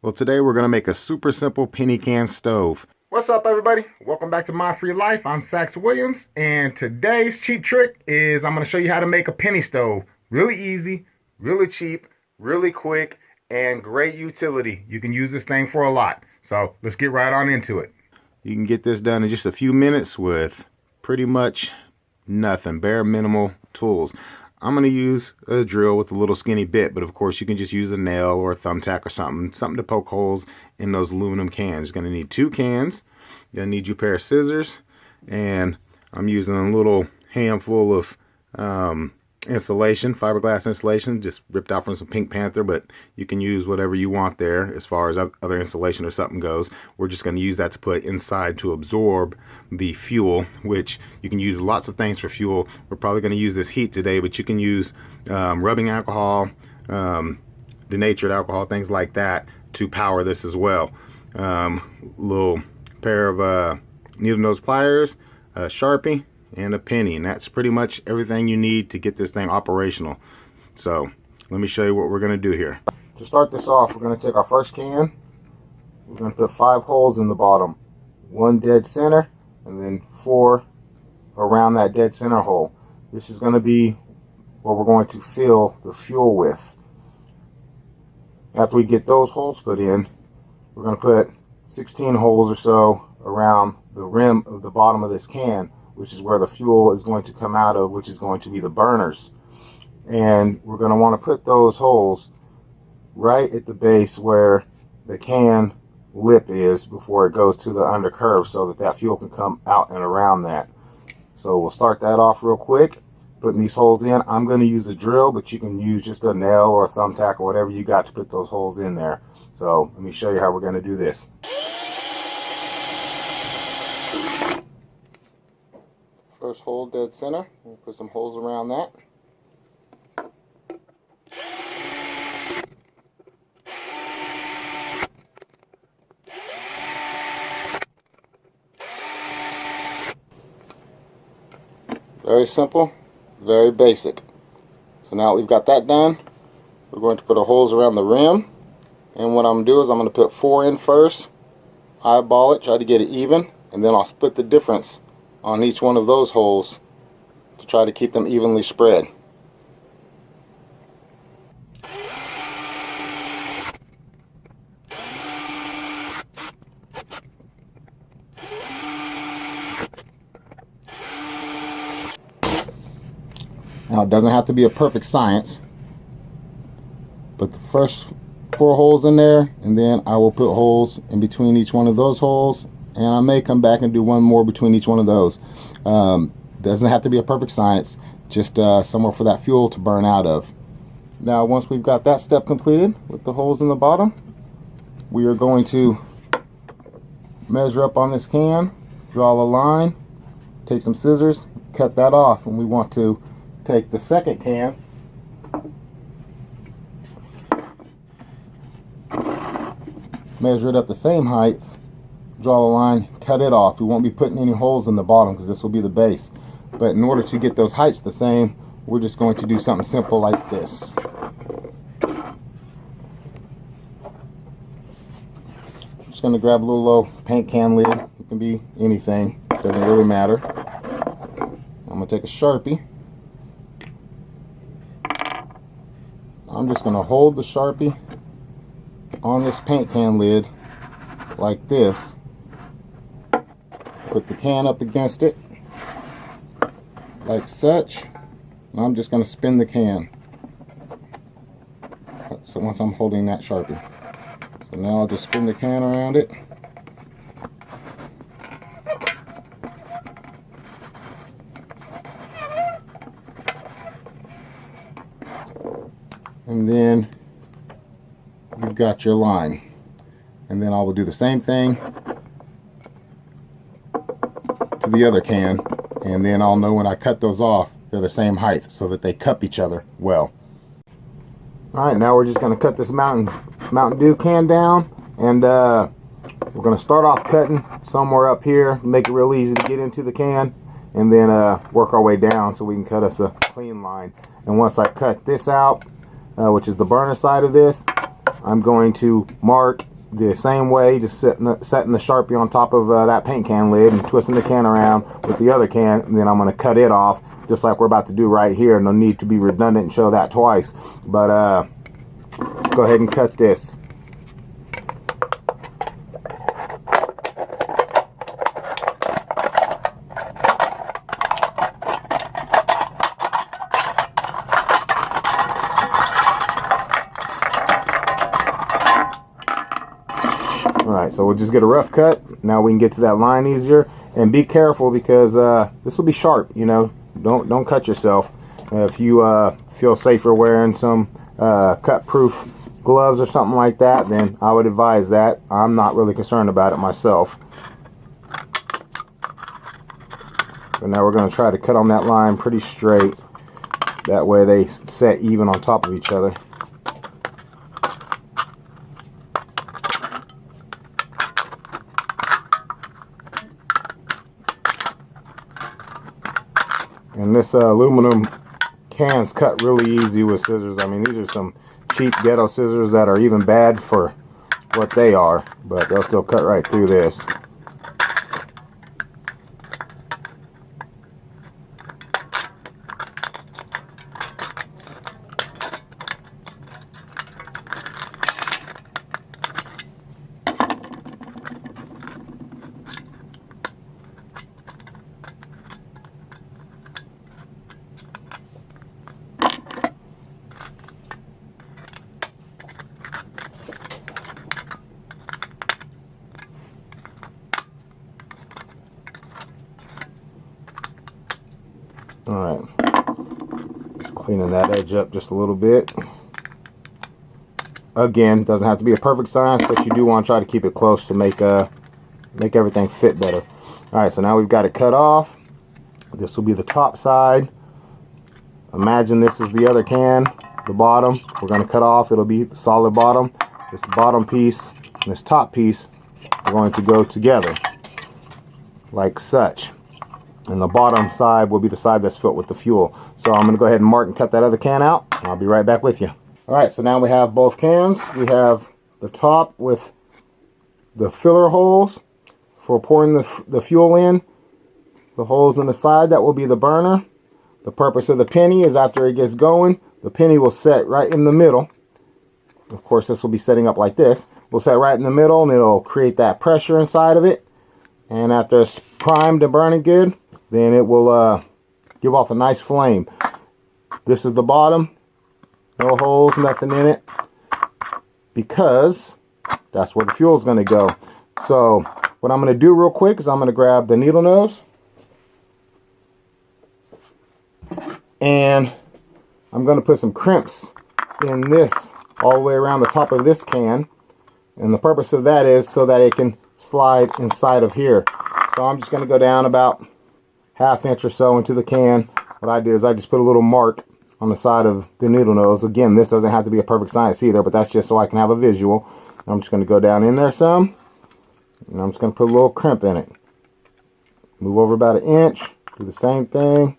Well, today we're going to make a super simple penny can stove. What's up, everybody? Welcome back to My Free Life. I'm Sax Williams, and today's cheap trick is I'm going to show you how to make a penny stove. Really easy, really cheap, really quick, and great utility. You can use this thing for a lot. So let's get right on into it. You can get this done in just a few minutes with pretty much nothing, bare minimal tools. I'm going to use a drill with a little skinny bit, but of course you can just use a nail or a thumbtack or something to poke holes in those aluminum cans. You're going to need 2 cans. You're going to need your pair of scissors, and I'm using a little handful of insulation, fiberglass insulation, just ripped out from some Pink Panther, but you can use whatever you want there as far as other insulation or something goes. We're just going to use that to put inside to absorb the fuel, which you can use lots of things for fuel. We're probably going to use this heat today, but you can use rubbing alcohol, denatured alcohol, things like that to power this as well. Little pair of needle nose pliers, a Sharpie, and a penny, and that's pretty much everything you need to get this thing operational. So let me show you what we're going to do here. To start this off, we're going to take our first can. We're going to put 5 holes in the bottom, 1 dead center, and then 4 around that dead center hole. This is going to be what we're going to fill the fuel with. After we get those holes put in, we're going to put 16 holes or so around the rim of the bottom of this can, which is where the fuel is going to come out of, which is going to be the burners. And we're going to want to put those holes right at the base where the can lip is before it goes to the undercurve, so that that fuel can come out and around that. So we'll start that off real quick, putting these holes in. I'm going to use a drill, but you can use just a nail or a thumbtack or whatever you got to put those holes in there. So let me show you how we're going to do this. First hole dead center, we'll put some holes around that. Very simple, very basic. So now we've got that done, we're going to put our holes around the rim, and what I'm going to do is I'm going to put 4 in first, eyeball it, try to get it even, and then I'll split the difference on each one of those holes to try to keep them evenly spread. Now it doesn't have to be a perfect science, but the first 4 holes in there, and then I will put holes in between each one of those holes, and I may come back and do 1 more between each one of those. Doesn't have to be a perfect science, just somewhere for that fuel to burn out of. Now once we've got that step completed with the holes in the bottom, we are going to measure up on this can, draw a line, take some scissors, cut that off, and we want to take the second can, measure it up the same height, draw a line, cut it off. We won't be putting any holes in the bottom because this will be the base. But in order to get those heights the same, we're just going to do something simple like this. I'm just going to grab a little low paint can lid. It can be anything, doesn't really matter. I'm going to take a Sharpie. I'm just going to hold the Sharpie on this paint can lid like this. Put the can up against it like such, and I'm just going to spin the can. So once I'm holding that Sharpie, so now I'll just spin the can around it. And then you've got your line, and then I will do the same thing to the other can, and then I'll know when I cut those off they're the same height so that they cup each other well. Alright, now we're just going to cut this Mountain Dew can down, and we're going to start off cutting somewhere up here, make it real easy to get into the can, and then work our way down so we can cut us a clean line. And once I cut this out, which is the burner side of this, I'm going to mark the same way, just setting the Sharpie on top of that paint can lid and twisting the can around with the other can, and then I'm going to cut it off just like we're about to do right here. No need to be redundant and show that twice, but let's go ahead and cut this. Alright, so we'll just get a rough cut. Now we can get to that line easier. And be careful, because this will be sharp, you know. Don't cut yourself. If you feel safer wearing some cut-proof gloves or something like that, then I would advise that. I'm not really concerned about it myself. So now we're going to try to cut on that line pretty straight. That way they set even on top of each other. And this aluminum can's cut really easy with scissors. I mean, these are some cheap ghetto scissors that are even bad for what they are, but they'll still cut right through this. Alright, cleaning that edge up just a little bit. Again, doesn't have to be a perfect science, but you do want to try to keep it close to make everything fit better. Alright, so now we've got it cut off. This will be the top side. Imagine this is the other can, the bottom. We're going to cut off, it'll be the solid bottom. This bottom piece and this top piece are going to go together, like such. And the bottom side will be the side that's filled with the fuel. So I'm going to go ahead and mark and cut that other can out. And I'll be right back with you. Alright, so now we have both cans. We have the top with the filler holes for pouring the fuel in. The holes in the side, that will be the burner. The purpose of the penny is after it gets going, the penny will set right in the middle. Of course, this will be setting up like this. We'll set right in the middle, and it'll create that pressure inside of it. And after it's primed and burning good, then it will give off a nice flame. This is the bottom. No holes, nothing in it. Because that's where the fuel is going to go. So what I'm going to do real quick is I'm going to grab the needle nose. And I'm going to put some crimps in this all the way around the top of this can. And the purpose of that is so that it can slide inside of here. So I'm just going to go down about ½ inch or so into the can. What I do is I just put a little mark on the side of the needle nose. Again, this doesn't have to be a perfect science either, but that's just so I can have a visual. I'm just going to go down in there some, and I'm just going to put a little crimp in it. Move over about 1 inch, do the same thing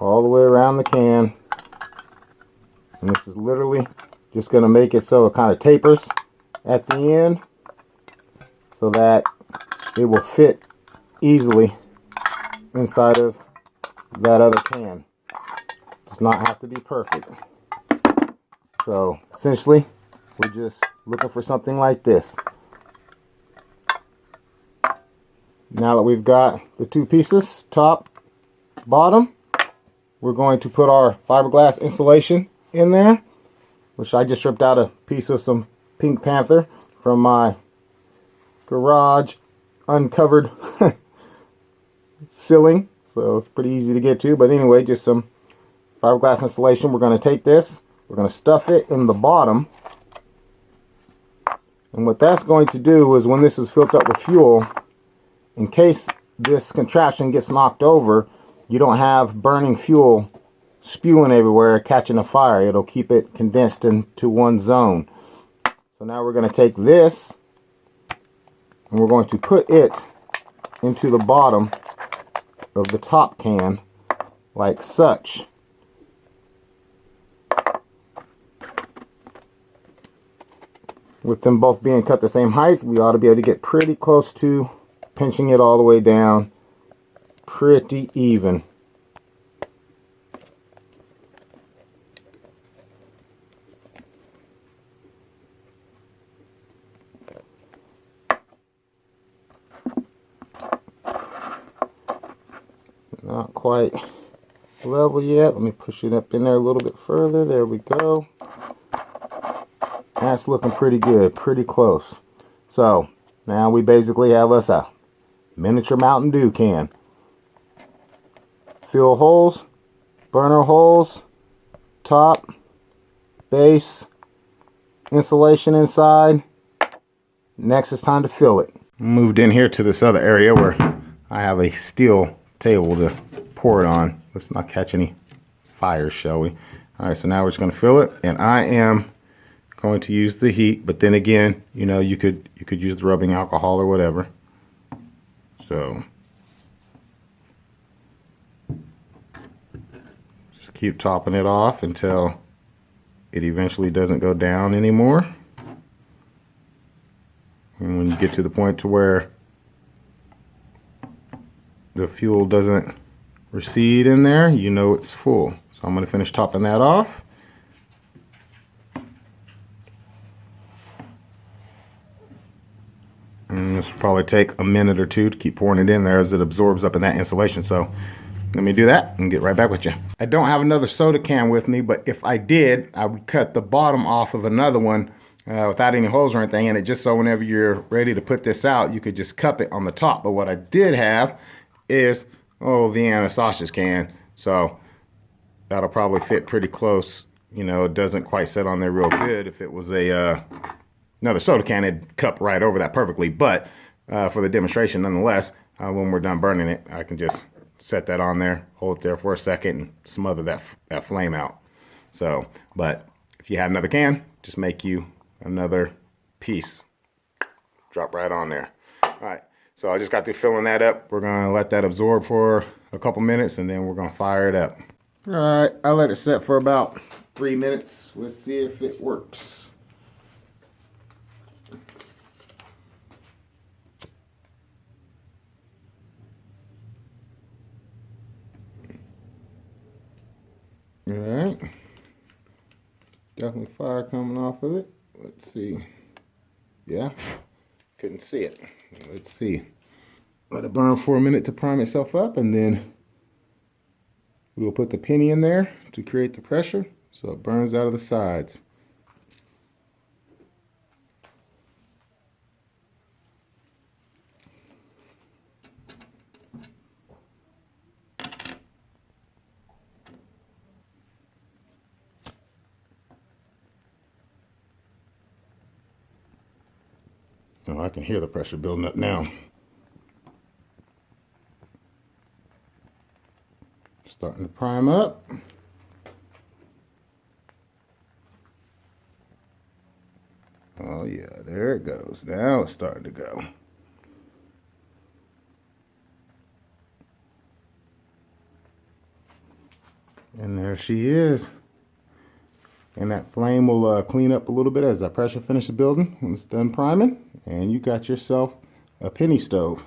all the way around the can. And this is literally just going to make it so it kind of tapers at the end so that it will fit easily inside of that other can. Does not have to be perfect. So essentially we're just looking for something like this. Now that we've got the two pieces, top, bottom, we're going to put our fiberglass insulation in there, which I just stripped out a piece of some Pink Panther from my garage uncovered ceiling, so it's pretty easy to get to. But anyway, just some fiberglass insulation. We're going to take this, we're going to stuff it in the bottom, and what that's going to do is when this is filled up with fuel, in case this contraption gets knocked over, you don't have burning fuel spewing everywhere, catching a fire. It'll keep it condensed into one zone. So now we're going to take this and we're going to put it into the bottom of the top can like such. with them both being cut the same height, we ought to be able to get pretty close to pinching it all the way down pretty even. Not quite level yet. Let me push it up in there a little bit further. There we go. That's looking pretty good, pretty close. So now we basically have us a miniature Mountain Dew can. Fill holes, burner holes, top, base, insulation inside. Next it's time to fill it. Moved in here to this other area where I have a steel table to pour it on. Let's not catch any fires, shall we? All right, so now we're just going to fill it, and I am going to use the heat, but then again, you know, you could use the rubbing alcohol or whatever. So just keep topping it off until it eventually doesn't go down anymore. And when you get to the point to where the fuel doesn't recede in there, you know it's full. So I'm going to finish topping that off. And this will probably take a minute or two to keep pouring it in there as it absorbs up in that insulation. So let me do that and get right back with you. I don't have another soda can with me, but if I did, I would cut the bottom off of another one without any holes or anything in it, just so whenever you're ready to put this out, you could just cup it on the top. But what I did have is Vienna sausage can, so that'll probably fit pretty close. You know, it doesn't quite sit on there real good. If it was a another soda can, it'd cup right over that perfectly, but for the demonstration nonetheless, when we're done burning it, I can just set that on there, hold it there for a second, and smother that flame out. So, but if you had another can, just make you another piece, drop right on there. All right, so I just got through filling that up. We're gonna let that absorb for a couple minutes, and then we're gonna fire it up. All right, I let it set for about 3 minutes. Let's see if it works. All right, definitely fire coming off of it. Let's see. Yeah, couldn't see it. Let's see. Let it burn for a minute to prime itself up, and then we'll put the penny in there to create the pressure so it burns out of the sides. Oh, I can hear the pressure building up now. Starting to prime up. Oh yeah, there it goes. Now it's starting to go. And there she is. And that flame will clean up a little bit as that pressure finishes building when it's done priming. And you got yourself a penny stove.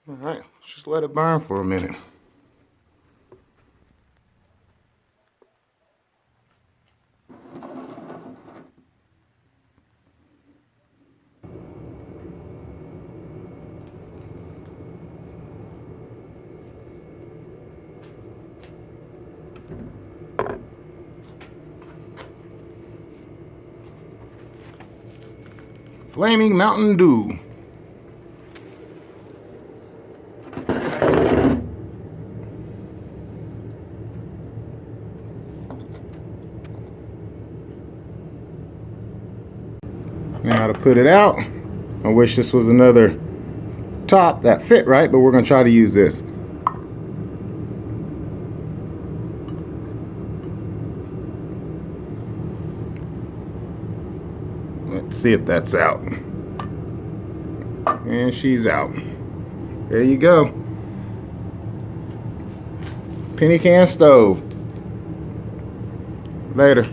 All right, let's just let it burn for a minute. Flaming Mountain Dew. Now to put it out, I wish this was another top that fit right, but we're going to try to use this. Let's see if that's out. And she's out. There you go. Penny can stove. Later.